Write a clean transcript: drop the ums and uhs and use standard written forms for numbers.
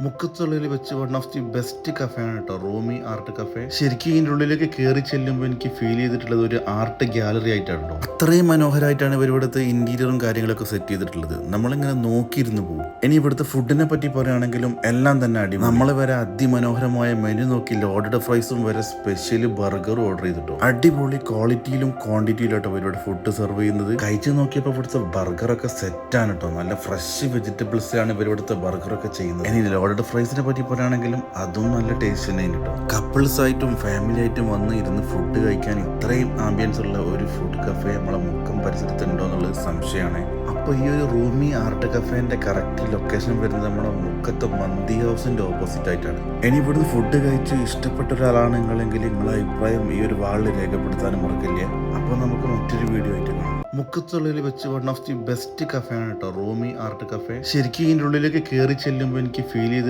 മുക്കത്തുള്ളിൽ വെച്ച് one of the best cafe ആണ് കേട്ടോ, റൂമി ആർട്ട് കഫേ. ശരിക്കും ഇതിൻ്റെ ഉള്ളിലേക്ക് കയറി ചെല്ലുമ്പോൾ എനിക്ക് ഫീൽ ചെയ്തിട്ടുള്ളത് ഒരു ആർട്ട് ഗാലറി ആയിട്ടാണ് കേട്ടോ. അത്രയും മനോഹരമായിട്ടാണ് ഇവർ ഇവിടുത്തെ ഇന്റീരിയറും കാര്യങ്ങളൊക്കെ സെറ്റ് ചെയ്തിട്ടുള്ളത്. നമ്മളിങ്ങനെ നോക്കിയിരുന്നു പോകും. ഇനി ഇവിടുത്തെ ഫുഡിനെ പറ്റി പറയുകയാണെങ്കിലും എല്ലാം തന്നെ അടിപൊളി. നമ്മൾ വരെ അതിമനോഹരമായ മെനു നോക്കി ലോഡഡ് ഫ്രൈസും വരെ സ്പെഷ്യൽ ബർഗറും ഓർഡർ ചെയ്തിട്ടോ. അടിപൊളി ക്വാളിറ്റിയിലും ക്വാണ്ടിറ്റിയിലും കേട്ടോ ഇവരുടെ ഫുഡ് സെർവ് ചെയ്യുന്നത്. കഴിച്ചു നോക്കിയപ്പോൾ ഇവിടുത്തെ ബർഗറൊക്കെ സെറ്റാണ് കേട്ടോ. നല്ല ഫ്രഷ് വെജിറ്റബിൾസ് ആണ് ഇവർ ഇവിടുത്തെ ബർഗറൊക്കെ ചെയ്യുന്നത്. ഇനി ലോഡഡ് ഫ്രൈസിനെ പറ്റി പറയുകയാണെങ്കിലും അതും നല്ല ടേസ്റ്റ് തന്നെ കേട്ടോ. കപ്പിൾസ് ആയിട്ടും ഫാമിലി ആയിട്ടും വന്ന് ഇരുന്ന് ഫുഡ് കഴിക്കാൻ ഇത്രയും ആംബിയൻസ് ഉള്ള ഒരു ഫുഡ് കഫേ നമ്മളെ മുക്കം പരിസരത്ത് ഉണ്ടോ എന്നുള്ളത് സംശയമാണ്. അപ്പോൾ ഈ ഒരു റൂമി ആർട്ട് കഫേന്റെ കറക്റ്റ് ലൊക്കേഷൻ വരുന്നത് നമ്മുടെ മുക്കത്തെ മന്തി ഹൗസിന്റെ ഓപ്പോസിറ്റ് ആയിട്ടാണ്. ഇനി ഇവിടുന്ന് ഫുഡ് കഴിച്ച് ഇഷ്ടപ്പെട്ട ഒരാളാണ് നിങ്ങളെങ്കിൽ നിങ്ങളെ അഭിപ്രായം ഈ ഒരു വാളിൽ രേഖപ്പെടുത്താനും മറക്കില്ല. അപ്പോൾ നമുക്ക് മറ്റൊരു വീഡിയോ ആയിട്ട് കാണാം. മുക്കത്തുള്ളിൽ വെച്ച് one of the best cafe ആണ് കേട്ടോ, റൂമി ആർട്ട് കഫേ. ശരിക്കും ഇതിൻ്റെ ഉള്ളിലേക്ക് കയറി ചെല്ലുമ്പോൾ എനിക്ക് ഫീൽ ചെയ്ത്